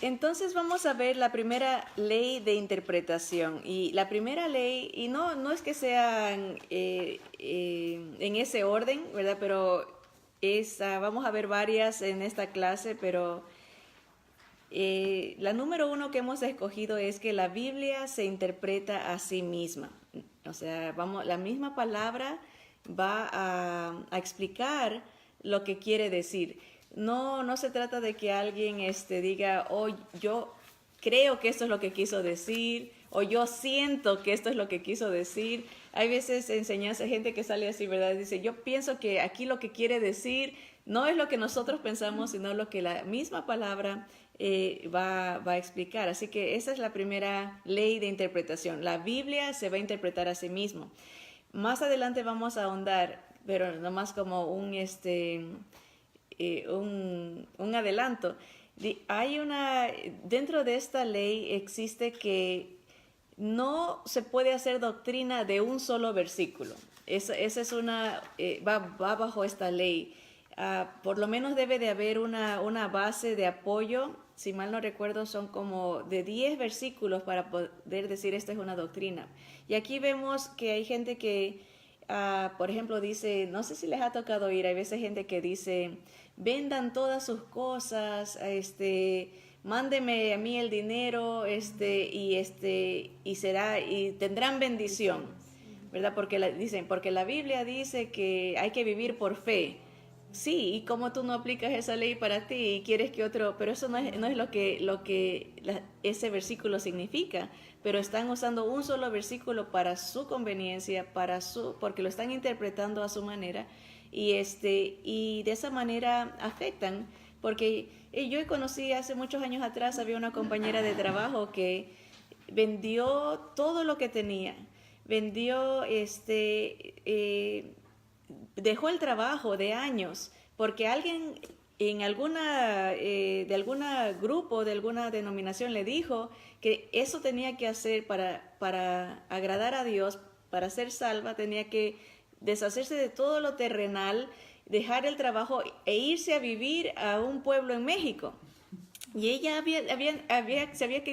Entonces vamos a ver la primera ley de interpretación. Y la primera ley, y no es que sean en ese orden, ¿verdad? Pero vamos a ver varias en esta clase, pero la número uno que hemos escogido es que la Biblia se interpreta a sí misma. O sea, la misma palabra va a explicar lo que quiere decir. No se trata de que alguien diga, oh, yo creo que esto es lo que quiso decir, o yo siento que esto es lo que quiso decir. Hay veces enseñanza, gente que sale así, ¿verdad? Dice, yo pienso que aquí lo que quiere decir no es lo que nosotros pensamos, sino lo que la misma palabra va a explicar. Así que esa es la primera ley de interpretación. La Biblia se va a interpretar a sí mismo. Más adelante vamos a ahondar, pero nomás como un adelanto. Dentro de esta ley existe que no se puede hacer doctrina de un solo versículo. Esa es va bajo esta ley. Por lo menos debe de haber una base de apoyo. Si mal no recuerdo, son como de 10 versículos para poder decir esta es una doctrina. Y aquí vemos que hay gente que, por ejemplo, dice, no sé si les ha tocado oír, hay veces gente que dice, vendan todas sus cosas, mándeme a mí el dinero, y tendrán bendición, ¿verdad? Porque la Biblia dice que hay que vivir por fe. Sí, y cómo tú no aplicas esa ley para ti y quieres que otro, pero eso no es ese versículo significa, pero están usando un solo versículo para su conveniencia, porque lo están interpretando a su manera y de esa manera afectan, porque yo conocí hace muchos años atrás, había una compañera de trabajo que vendió todo lo que tenía, vendió dejó el trabajo de años porque alguien en de algún grupo, de alguna denominación le dijo que eso tenía que hacer para agradar a Dios, para ser salva, tenía que deshacerse de todo lo terrenal, dejar el trabajo e irse a vivir a un pueblo en México. Y ella se había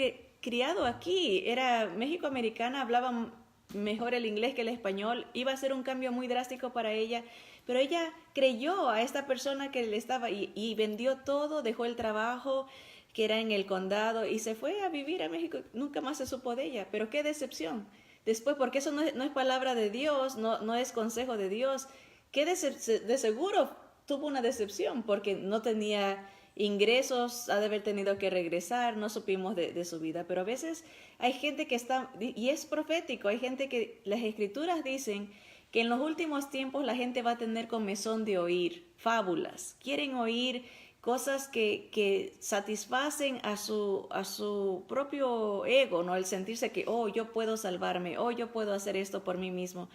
criado aquí, era México-americana, hablaba mejor el inglés que el español, iba a ser un cambio muy drástico para ella, pero ella creyó a esta persona que le estaba y vendió todo, dejó el trabajo que era en el condado y se fue a vivir a México, nunca más se supo de ella, pero qué decepción. Después, porque eso no es palabra de Dios, no es consejo de Dios, de seguro tuvo una decepción porque no tenía ingresos, ha de haber tenido que regresar, no supimos de su vida, pero a veces hay gente que está, y es profético, hay gente que las escrituras dicen que en los últimos tiempos la gente va a tener comezón de oír fábulas, quieren oír cosas que satisfacen a su propio ego, ¿no? El sentirse que, oh, yo puedo salvarme, oh, yo puedo hacer esto por mí mismo.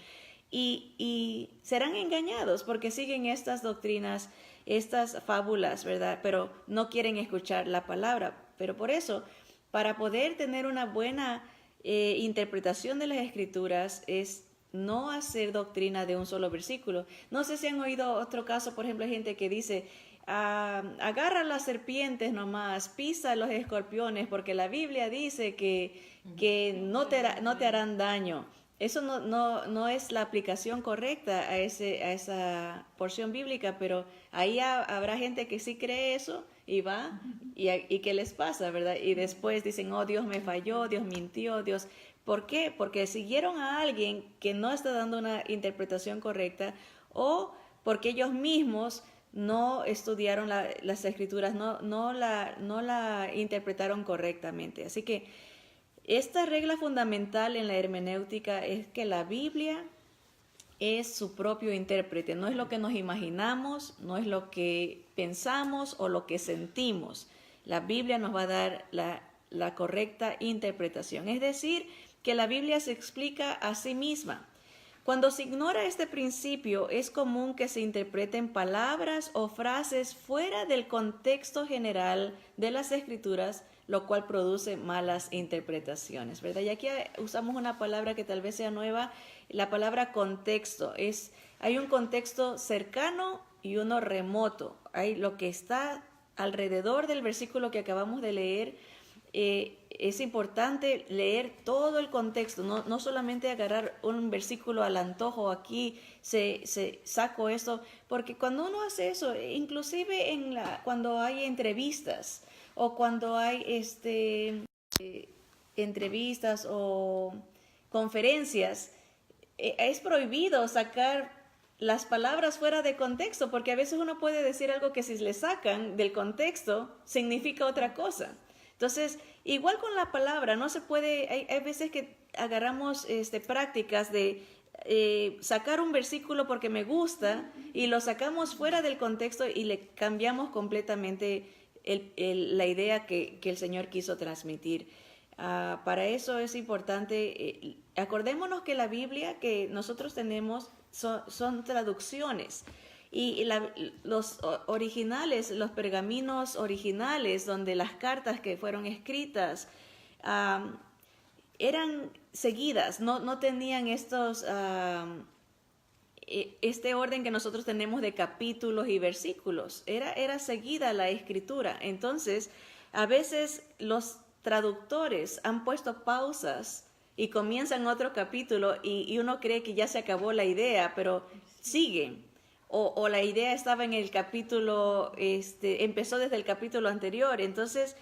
Y serán engañados porque siguen estas doctrinas, estas fábulas, ¿verdad? Pero no quieren escuchar la palabra. Pero por eso, para poder tener una buena interpretación de las escrituras es no hacer doctrina de un solo versículo. No sé si han oído otro caso, por ejemplo, hay gente que dice, agarra las serpientes nomás, pisa los escorpiones, porque la Biblia dice que no te harán daño. Eso no es la aplicación correcta a esa porción bíblica, pero ahí habrá gente que sí cree eso y va, y ¿qué les pasa, verdad? Y después dicen, oh, Dios me falló, Dios mintió, Dios... ¿Por qué? Porque siguieron a alguien que no está dando una interpretación correcta o porque ellos mismos no estudiaron las escrituras, no la interpretaron correctamente. Así que esta regla fundamental en la hermenéutica es que la Biblia es su propio intérprete, no es lo que nos imaginamos, no es lo que pensamos o lo que sentimos. La Biblia nos va a dar la correcta interpretación, es decir, que la Biblia se explica a sí misma. Cuando se ignora este principio, es común que se interpreten palabras o frases fuera del contexto general de las escrituras, lo cual produce malas interpretaciones, ¿verdad? Y aquí usamos una palabra que tal vez sea nueva, la palabra contexto. Hay un contexto cercano y uno remoto. Hay lo que está alrededor del versículo que acabamos de leer, es importante leer todo el contexto, no solamente agarrar un versículo al antojo, aquí se saco esto, porque cuando uno hace eso, inclusive cuando hay entrevistas o cuando hay entrevistas o conferencias, es prohibido sacar las palabras fuera de contexto, porque a veces uno puede decir algo que si le sacan del contexto significa otra cosa. Entonces, igual con la palabra, no se puede, hay veces que agarramos prácticas de sacar un versículo porque me gusta y lo sacamos fuera del contexto y le cambiamos completamente la idea que el Señor quiso transmitir. Para eso es importante, acordémonos que la Biblia que nosotros tenemos son traducciones. Y los originales, los pergaminos originales, donde las cartas que fueron escritas eran seguidas, no tenían este orden que nosotros tenemos de capítulos y versículos. Era seguida la escritura. Entonces, a veces los traductores han puesto pausas y comienzan otro capítulo y uno cree que ya se acabó la idea, pero sigue. O la idea estaba en el capítulo, empezó desde el capítulo anterior. Entonces,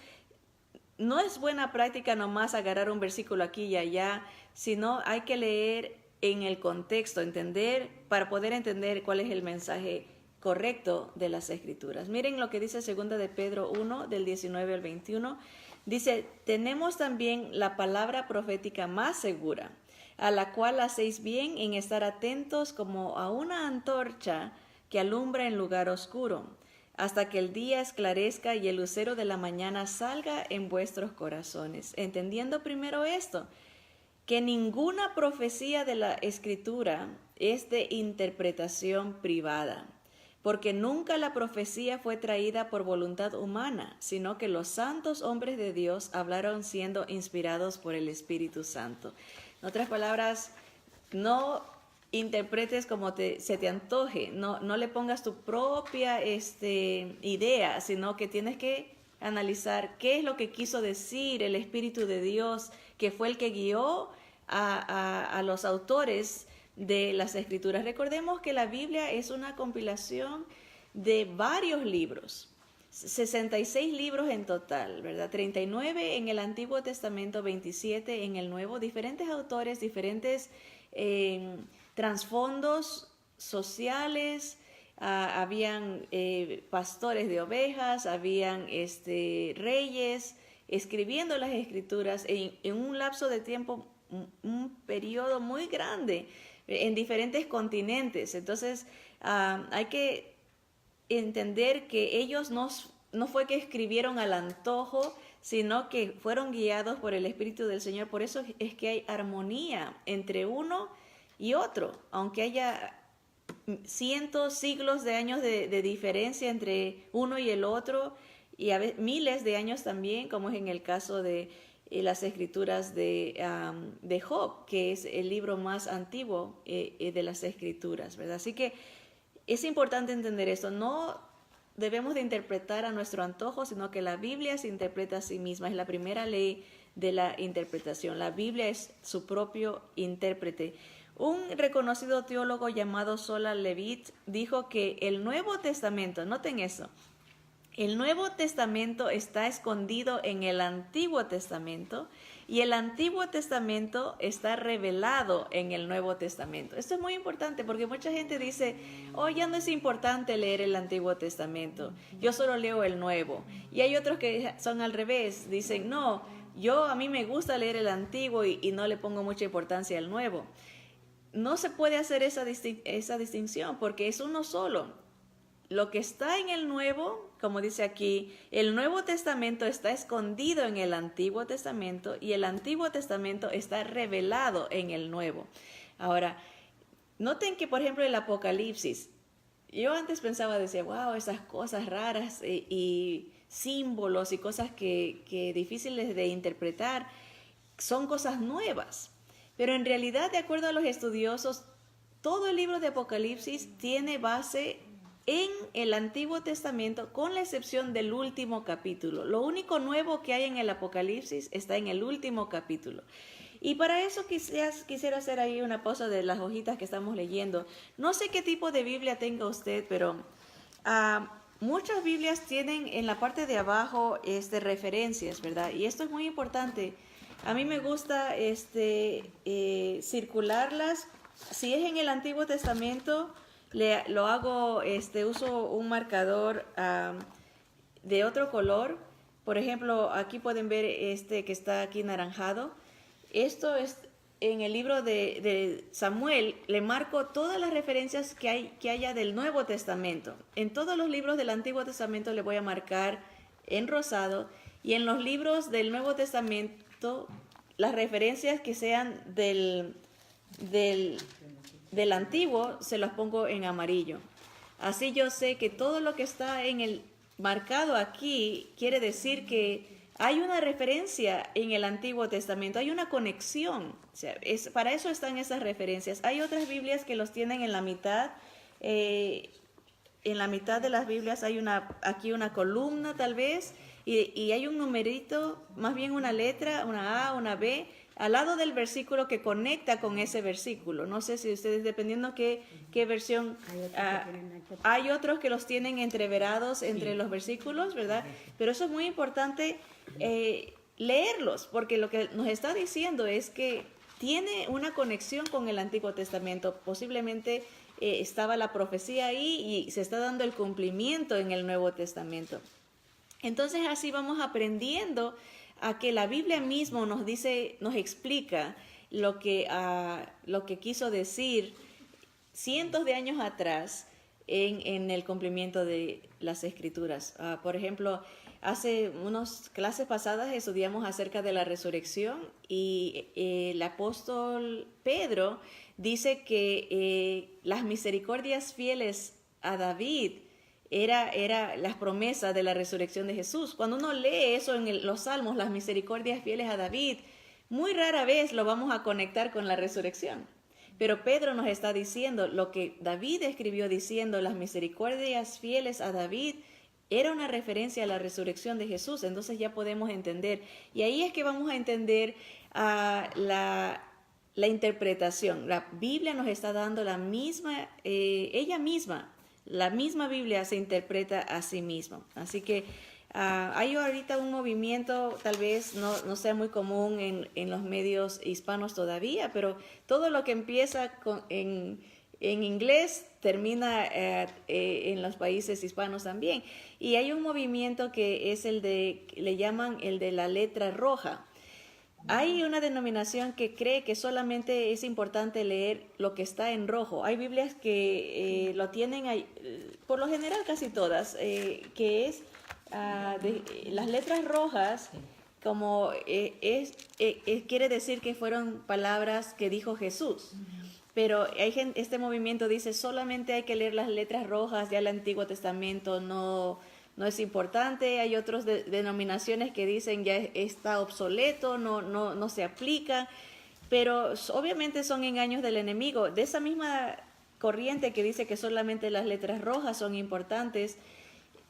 no es buena práctica nomás agarrar un versículo aquí y allá, sino hay que leer en el contexto, para poder entender cuál es el mensaje correcto de las Escrituras. Miren lo que dice 2 de Pedro 1, del 19 al 21. Dice, tenemos también la palabra profética más segura, a la cual hacéis bien en estar atentos como a una antorcha que alumbra en lugar oscuro, hasta que el día esclarezca y el lucero de la mañana salga en vuestros corazones. Entendiendo primero esto, que ninguna profecía de la Escritura es de interpretación privada, porque nunca la profecía fue traída por voluntad humana, sino que los santos hombres de Dios hablaron siendo inspirados por el Espíritu Santo. En otras palabras, no interpretes como se te antoje, no le pongas tu propia idea, sino que tienes que analizar qué es lo que quiso decir el Espíritu de Dios, que fue el que guió a los autores de las Escrituras. Recordemos que la Biblia es una compilación de varios libros, 66 libros en total, ¿verdad? 39 en el Antiguo Testamento, 27 en el Nuevo, diferentes autores, diferentes trasfondos sociales, habían pastores de ovejas, habían reyes escribiendo las Escrituras en un lapso de tiempo, un periodo muy grande, en diferentes continentes. Entonces, hay que entender que ellos no fue que escribieron al antojo, sino que fueron guiados por el Espíritu del Señor. Por eso es que hay armonía entre uno y otro, aunque haya cientos, siglos de años de diferencia entre uno y el otro, y a veces miles de años también, como es en el caso de las Escrituras de Job, que es el libro más antiguo de las Escrituras, ¿verdad? Así que es importante entender esto. No debemos de interpretar a nuestro antojo, sino que la Biblia se interpreta a sí misma. Es la primera ley de la interpretación. La Biblia es su propio intérprete. Un reconocido teólogo llamado Sola Levitt dijo que el Nuevo Testamento, noten eso, el Nuevo Testamento está escondido en el Antiguo Testamento y el Antiguo Testamento está revelado en el Nuevo Testamento. Esto es muy importante porque mucha gente dice, ya no es importante leer el Antiguo Testamento, yo solo leo el Nuevo. Y hay otros que son al revés, dicen, no, a mí me gusta leer el Antiguo y no le pongo mucha importancia al Nuevo. No se puede hacer esa distinción porque es uno solo. Lo que está en el Nuevo, como dice aquí, el Nuevo Testamento está escondido en el Antiguo Testamento y el Antiguo Testamento está revelado en el Nuevo. Ahora, noten que, por ejemplo, el Apocalipsis, yo antes decía, wow, esas cosas raras y símbolos y cosas que difíciles de interpretar, son cosas nuevas. Pero en realidad, de acuerdo a los estudiosos, todo el libro de Apocalipsis tiene base en el Antiguo Testamento, con la excepción del último capítulo. Lo único nuevo que hay en el Apocalipsis está en el último capítulo. Y para eso quisiera hacer ahí una pausa de las hojitas que estamos leyendo. No sé qué tipo de Biblia tenga usted, pero muchas Biblias tienen en la parte de abajo referencias, ¿verdad? Y esto es muy importante. A mí me gusta circularlas. Si es en el Antiguo Testamento, lo hago, uso un marcador de otro color. Por ejemplo, aquí pueden ver que está aquí naranjado. Esto es en el libro de Samuel. Le marco todas las referencias que haya del Nuevo Testamento. En todos los libros del Antiguo Testamento le voy a marcar en rosado, y en los libros del Nuevo Testamento las referencias que sean del Antiguo se las pongo en amarillo. Así yo sé que todo lo que está en el marcado aquí quiere decir que hay una referencia en el Antiguo Testamento, hay una conexión. O sea, para eso están esas referencias. Hay otras Biblias que los tienen en la mitad. En la mitad de las Biblias hay aquí una columna tal vez, y hay un numerito, más bien una letra, una A, una B, al lado del versículo que conecta con ese versículo. No sé si ustedes, dependiendo qué versión, hay otros que los tienen entreverados entre los versículos, ¿verdad? Pero eso es muy importante leerlos, porque lo que nos está diciendo es que tiene una conexión con el Antiguo Testamento. Posiblemente estaba la profecía ahí y se está dando el cumplimiento en el Nuevo Testamento. Entonces así vamos aprendiendo a que la Biblia mismo nos dice, nos explica lo que quiso decir cientos de años atrás en el cumplimiento de las Escrituras. Por ejemplo, hace unas clases pasadas estudiamos acerca de la resurrección, y el apóstol Pedro dice que las misericordias fieles a David era las promesas de la resurrección de Jesús. Cuando uno lee eso en los Salmos, las misericordias fieles a David, muy rara vez lo vamos a conectar con la resurrección. Pero Pedro nos está diciendo lo que David escribió diciendo, las misericordias fieles a David, era una referencia a la resurrección de Jesús. Entonces ya podemos entender. Y ahí es que vamos a entender la interpretación. La Biblia nos está dando la misma, ella misma. La misma Biblia se interpreta a sí misma. Así que hay ahorita un movimiento, tal vez no sea muy común en los medios hispanos todavía, pero todo lo que empieza en inglés termina en los países hispanos también. Y hay un movimiento que es le llaman el de la letra roja. Hay una denominación que cree que solamente es importante leer lo que está en rojo. Hay Biblias que lo tienen, por lo general casi todas, que es las letras rojas, como quiere decir que fueron palabras que dijo Jesús. Pero este movimiento dice solamente hay que leer las letras rojas, ya el Antiguo Testamento no es importante. Hay otras denominaciones que dicen ya está obsoleto, no se aplica, pero obviamente son engaños del enemigo. De esa misma corriente que dice que solamente las letras rojas son importantes,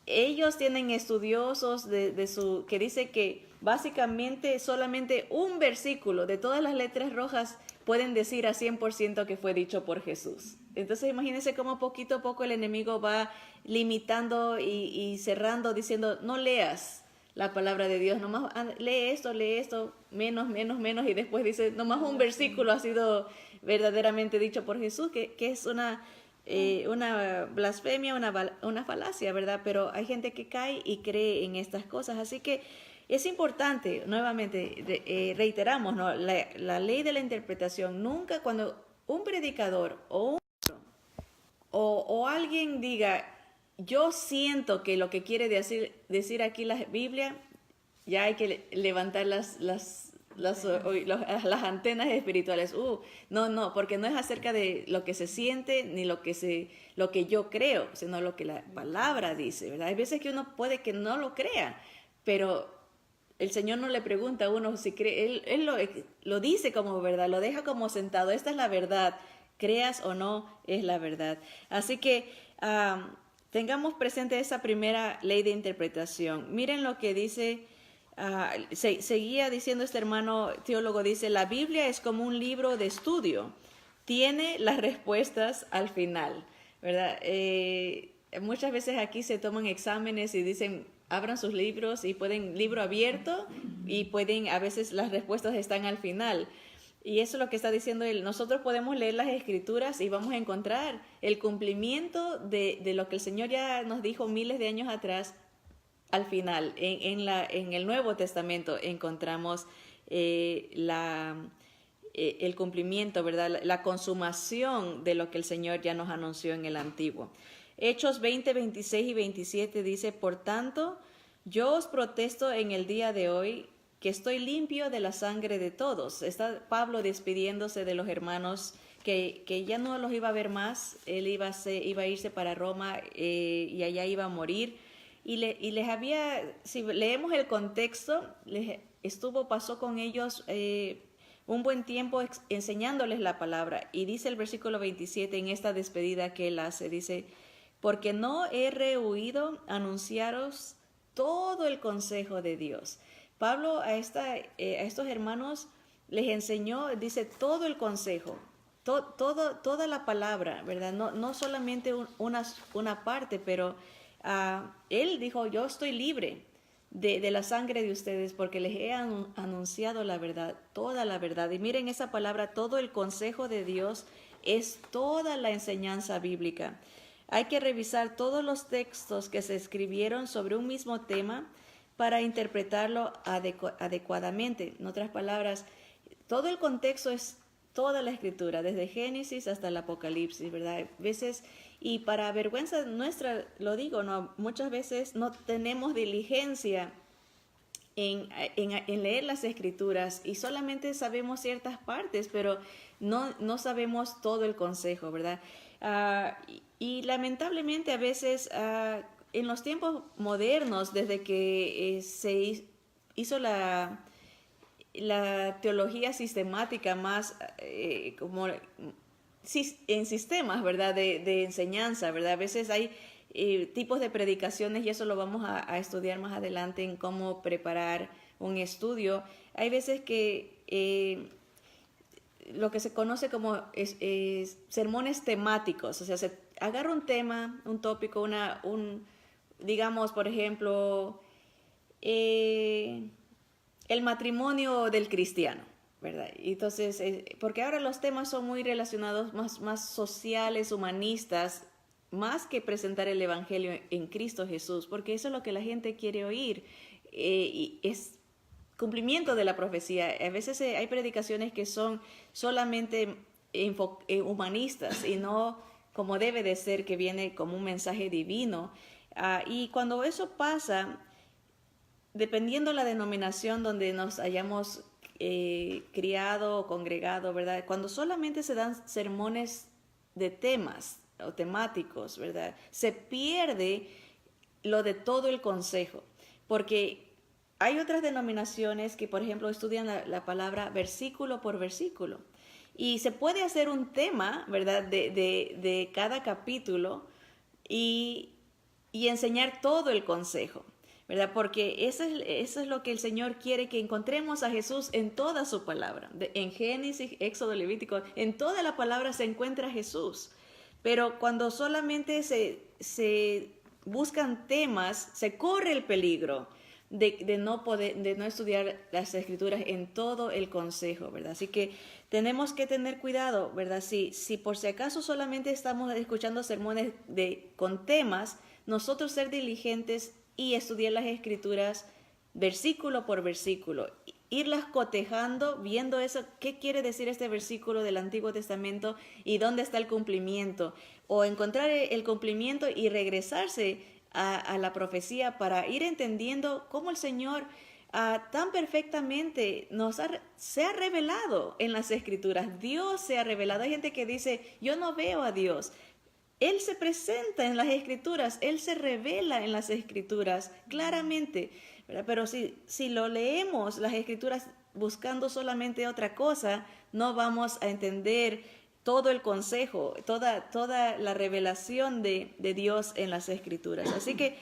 ellos tienen estudiosos que dice que básicamente solamente un versículo de todas las letras rojas pueden decir a 100% que fue dicho por Jesús. Entonces imagínense cómo poquito a poco el enemigo va limitando y cerrando, diciendo no leas la palabra de Dios, nomás lee esto, menos, y después dice nomás un versículo ha sido verdaderamente dicho por Jesús, que es una blasfemia, una falacia, ¿verdad? Pero hay gente que cae y cree en estas cosas, así que es importante, nuevamente, reiteramos, ¿no? La ley de la interpretación. Nunca cuando un predicador o alguien diga, yo siento que lo que quiere decir aquí la Biblia, ya hay que levantar las antenas espirituales. No, porque no es acerca de lo que se siente ni lo que yo creo, sino lo que la palabra dice, ¿verdad? Hay veces que uno puede que no lo crea, pero el Señor no le pregunta a uno si cree, Él lo dice como verdad, lo deja como sentado. Esta es la verdad, creas o no, es la verdad. Así que tengamos presente esa primera ley de interpretación. Miren lo que dice, seguía diciendo este hermano teólogo, dice, la Biblia es como un libro de estudio, tiene las respuestas al final, ¿verdad? Muchas veces aquí se toman exámenes y dicen, abran sus libros y pueden, libro abierto, y pueden, a veces las respuestas están al final. Y eso es lo que está diciendo él. Nosotros podemos leer las Escrituras y vamos a encontrar el cumplimiento de lo que el Señor ya nos dijo miles de años atrás. Al final, en el Nuevo Testamento encontramos el cumplimiento, ¿verdad? La consumación de lo que el Señor ya nos anunció en el Antiguo. Hechos 20, 26 y 27 dice, por tanto, yo os protesto en el día de hoy que estoy limpio de la sangre de todos. Está Pablo despidiéndose de los hermanos que ya no los iba a ver más. Él iba a irse para Roma y allá iba a morir. Y les había, si leemos el contexto, pasó con ellos un buen tiempo enseñándoles la palabra. Y dice el versículo 27 en esta despedida que él hace, dice, porque no he rehuido anunciaros todo el consejo de Dios. Pablo a estos hermanos les enseñó, dice, todo el consejo, toda la palabra, ¿verdad? No solamente una parte, pero él dijo, yo estoy libre de la sangre de ustedes porque les he anunciado la verdad, toda la verdad. Y miren esa palabra, todo el consejo de Dios es toda la enseñanza bíblica. Hay que revisar todos los textos que se escribieron sobre un mismo tema para interpretarlo adecuadamente. En otras palabras, todo el contexto es toda la Escritura, desde Génesis hasta el Apocalipsis, ¿verdad? A veces, y para vergüenza nuestra, lo digo, ¿no? Muchas veces no tenemos diligencia en leer las Escrituras y solamente sabemos ciertas partes, pero no sabemos todo el consejo, ¿verdad? Y lamentablemente a veces en los tiempos modernos, desde que se hizo la teología sistemática más como en sistemas, ¿verdad? De enseñanza, ¿verdad? A veces hay tipos de predicaciones y eso lo vamos a estudiar más adelante en cómo preparar un estudio. Hay veces que lo que se conoce como sermones temáticos, o sea, se agarra un tema, un tópico, digamos, por ejemplo, el matrimonio del cristiano, ¿verdad? Y entonces, porque ahora los temas son muy relacionados, más sociales, humanistas, más que presentar el evangelio en Cristo Jesús, porque eso es lo que la gente quiere oír, y es cumplimiento de la profecía. A veces hay predicaciones que son solamente humanistas y no como debe de ser, que viene como un mensaje divino. Y cuando eso pasa, dependiendo la denominación donde nos hayamos criado o congregado, ¿verdad? Cuando solamente se dan sermones de temas o temáticos, ¿verdad? Se pierde lo de todo el consejo, porque hay otras denominaciones que, por ejemplo, estudian la palabra versículo por versículo. Y se puede hacer un tema, ¿verdad?, de cada capítulo y enseñar todo el consejo, ¿verdad? Porque eso es lo que el Señor quiere, que encontremos a Jesús en toda su palabra. En Génesis, Éxodo, Levítico, en toda la palabra se encuentra Jesús. Pero cuando solamente se buscan temas, se corre el peligro de no estudiar las Escrituras en todo el consejo, ¿verdad? Así que tenemos que tener cuidado, ¿verdad? Si por si acaso solamente estamos escuchando sermones con temas, nosotros ser diligentes y estudiar las Escrituras versículo por versículo, irlas cotejando, viendo eso, qué quiere decir este versículo del Antiguo Testamento y dónde está el cumplimiento, o encontrar el cumplimiento y regresarse a la profecía para ir entendiendo cómo el Señor tan perfectamente se ha revelado en las Escrituras. Dios se ha revelado. Hay gente que dice, yo no veo a Dios. Él se presenta en las Escrituras, Él se revela en las Escrituras claramente, ¿verdad? Pero si lo leemos las Escrituras buscando solamente otra cosa, no vamos a entender todo el consejo, toda la revelación de Dios en las Escrituras. Así que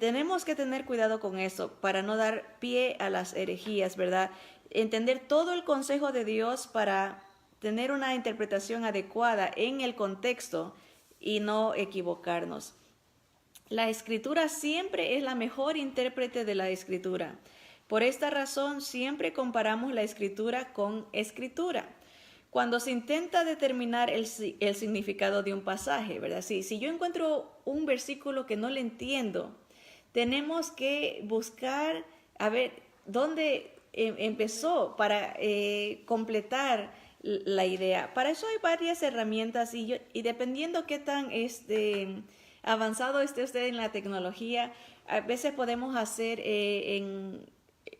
tenemos que tener cuidado con eso para no dar pie a las herejías, ¿verdad? Entender todo el consejo de Dios para tener una interpretación adecuada en el contexto y no equivocarnos. La Escritura siempre es la mejor intérprete de la Escritura. Por esta razón, siempre comparamos la Escritura con Escritura. Cuando se intenta determinar el significado de un pasaje, ¿verdad? Si yo encuentro un versículo que no le entiendo, tenemos que buscar a ver dónde empezó para completar la idea. Para eso hay varias herramientas y dependiendo qué tan avanzado esté usted en la tecnología, a veces podemos hacer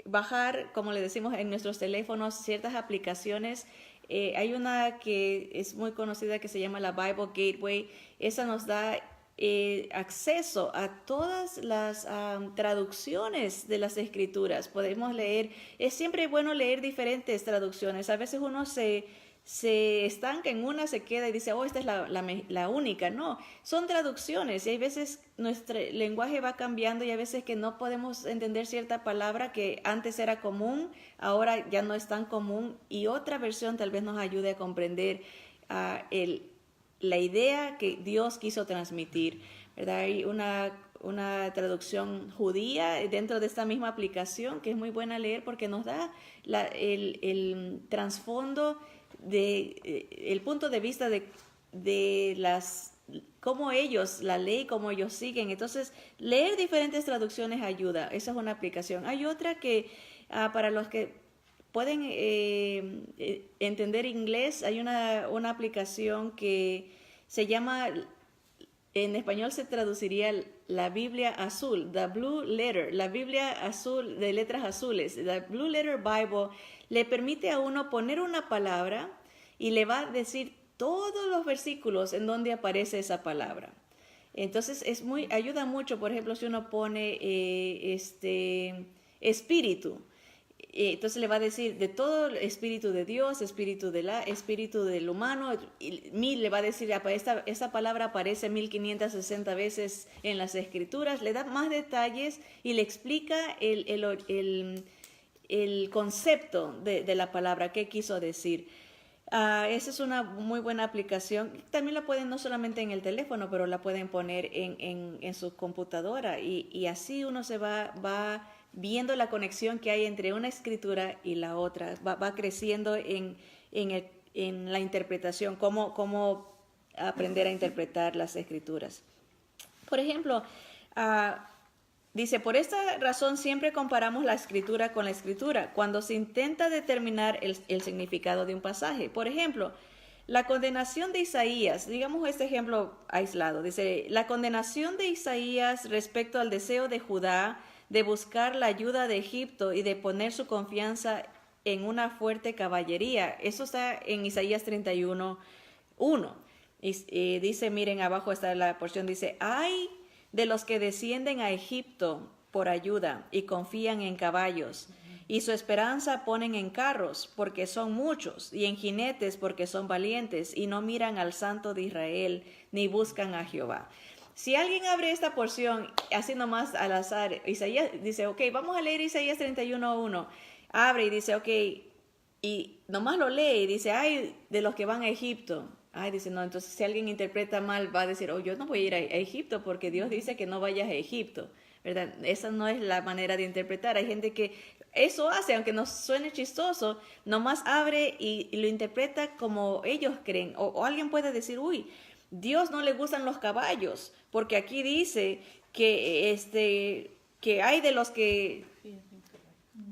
bajar, como le decimos, en nuestros teléfonos ciertas aplicaciones. Hay una que es muy conocida que se llama la Bible Gateway. Esa nos da acceso a todas las traducciones de las Escrituras. Podemos leer, es siempre bueno leer diferentes traducciones. A veces uno se estanca en una, se queda y dice, oh, esta es la única. No, son traducciones y hay veces nuestro lenguaje va cambiando y hay veces que no podemos entender cierta palabra que antes era común, ahora ya no es tan común y otra versión tal vez nos ayude a comprender la idea que Dios quiso transmitir, ¿verdad? Hay una traducción judía dentro de esta misma aplicación que es muy buena leer porque nos da el trasfondo el punto de vista de cómo ellos, la ley, cómo ellos siguen. Entonces, leer diferentes traducciones ayuda. Esa es una aplicación. Hay otra que para los que pueden entender inglés, hay una aplicación que se llama, en español se traduciría la Biblia azul, the Blue Letter, la Biblia azul de letras azules. The Blue Letter Bible le permite a uno poner una palabra y le va a decir todos los versículos en donde aparece esa palabra. Entonces ayuda mucho, por ejemplo, si uno pone espíritu, entonces le va a decir de todo el espíritu de Dios, espíritu del humano, le va a decir, esta palabra aparece 1560 veces en las Escrituras, le da más detalles y le explica el concepto de la palabra, qué quiso decir. Esa es una muy buena aplicación. También la pueden no solamente en el teléfono, pero la pueden poner en su computadora y así uno se va viendo la conexión que hay entre una escritura y la otra, va creciendo en la interpretación, cómo aprender a interpretar las escrituras. Por ejemplo, dice, por esta razón siempre comparamos la escritura con la escritura cuando se intenta determinar el significado de un pasaje. Por ejemplo, la condenación de Isaías, digamos este ejemplo aislado, dice, la condenación de Isaías respecto al deseo de Judá de buscar la ayuda de Egipto y de poner su confianza en una fuerte caballería. Eso está en Isaías 31:1. Dice, miren, abajo está la porción, dice, ay de los que descienden a Egipto por ayuda y confían en caballos, y su esperanza ponen en carros, porque son muchos, y en jinetes, porque son valientes, y no miran al Santo de Israel, ni buscan a Jehová. Si alguien abre esta porción, así nomás al azar, Isaías dice, ok, vamos a leer Isaías 31:1. Abre y dice, ok, y nomás lo lee y dice, ay, de los que van a Egipto. Ay, dice, no, entonces si alguien interpreta mal, va a decir, oh, yo no voy a ir a Egipto porque Dios dice que no vayas a Egipto, ¿verdad? Esa no es la manera de interpretar. Hay gente que eso hace, aunque nos suene chistoso, nomás abre y lo interpreta como ellos creen. O alguien puede decir, uy, Dios no le gustan los caballos, porque aquí dice que hay de los que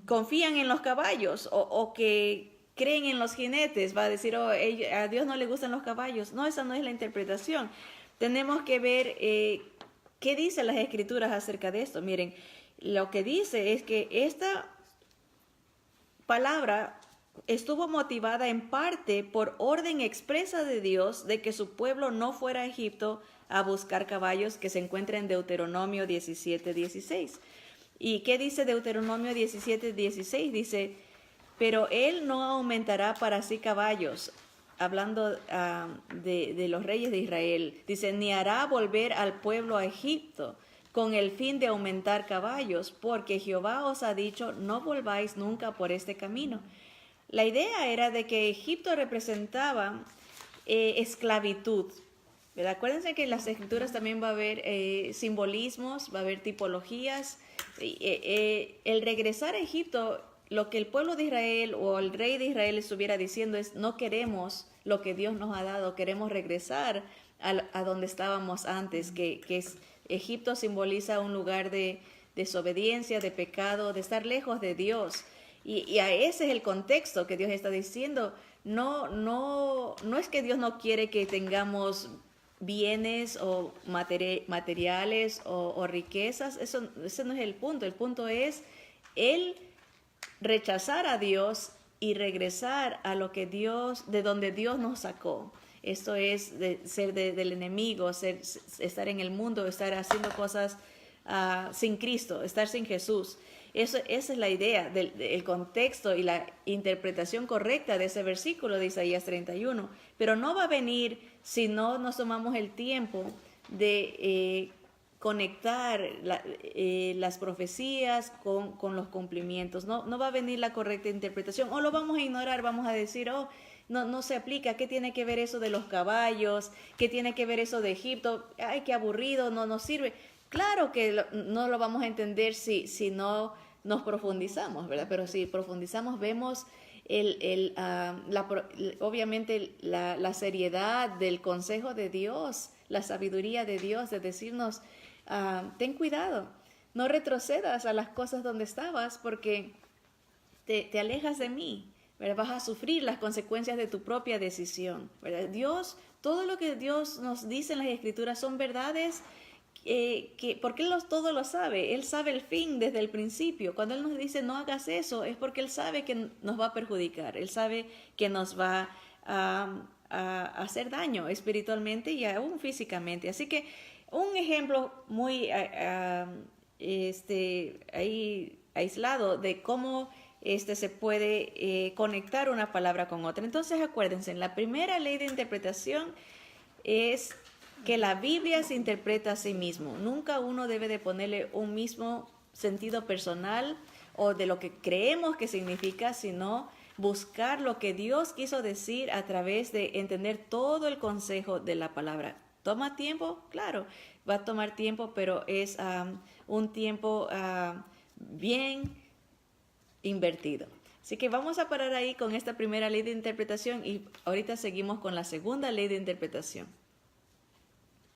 confían en los caballos o que creen en los jinetes, va a decir, oh, a Dios no le gustan los caballos. No, esa no es la interpretación. Tenemos que ver qué dicen las Escrituras acerca de esto. Miren, lo que dice es que esta palabra estuvo motivada en parte por orden expresa de Dios de que su pueblo no fuera a Egipto a buscar caballos, que se encuentra en Deuteronomio 17:16. ¿Y qué dice Deuteronomio 17:16? Dice, pero él no aumentará para sí caballos, hablando de los reyes de Israel. Dice, ni hará volver al pueblo a Egipto con el fin de aumentar caballos, porque Jehová os ha dicho, no volváis nunca por este camino. La idea era de que Egipto representaba esclavitud, ¿verdad? Acuérdense que en las escrituras también va a haber simbolismos, va a haber tipologías. El regresar a Egipto, lo que el pueblo de Israel o el rey de Israel estuviera diciendo es, no queremos lo que Dios nos ha dado, queremos regresar a donde estábamos antes, que Egipto simboliza un lugar de desobediencia, de pecado, de estar lejos de Dios. Y a ese es el contexto que Dios está diciendo. No es que Dios no quiere que tengamos bienes o materiales o riquezas. Ese no es el punto. El punto es Él rechazar a Dios y regresar a lo que de donde Dios nos sacó. Esto es ser del enemigo, estar en el mundo, estar haciendo cosas sin Cristo, estar sin Jesús. Esa es la idea del contexto y la interpretación correcta de ese versículo de Isaías 31. Pero no va a venir si no nos tomamos el tiempo de conectar las profecías con los cumplimientos. No va a venir la correcta interpretación, o lo vamos a ignorar, vamos a decir, no se aplica. ¿Qué tiene que ver eso de los caballos? ¿Qué tiene que ver eso de Egipto? Ay, qué aburrido, no nos sirve. Claro que no lo vamos a entender si no nos profundizamos, ¿verdad? Pero si profundizamos, vemos obviamente la seriedad del consejo de Dios, la sabiduría de Dios de decirnos, ten cuidado, no retrocedas a las cosas donde estabas porque te alejas de mí, ¿verdad? Vas a sufrir las consecuencias de tu propia decisión, ¿verdad? Todo lo que Dios nos dice en las Escrituras son verdades porque Él todo lo sabe. Él sabe el fin desde el principio. Cuando Él nos dice no hagas eso, es porque Él sabe que nos va a perjudicar. Él sabe que nos va a hacer daño espiritualmente y aún físicamente. Así que un ejemplo muy aislado de cómo se puede conectar una palabra con otra. Entonces acuérdense, la primera ley de interpretación es que la Biblia se interpreta a sí mismo. Nunca uno debe de ponerle un mismo sentido personal o de lo que creemos que significa, sino buscar lo que Dios quiso decir a través de entender todo el consejo de la palabra. ¿Toma tiempo? Claro, va a tomar tiempo, pero es un tiempo bien invertido. Así que vamos a parar ahí con esta primera ley de interpretación y ahorita seguimos con la segunda ley de interpretación.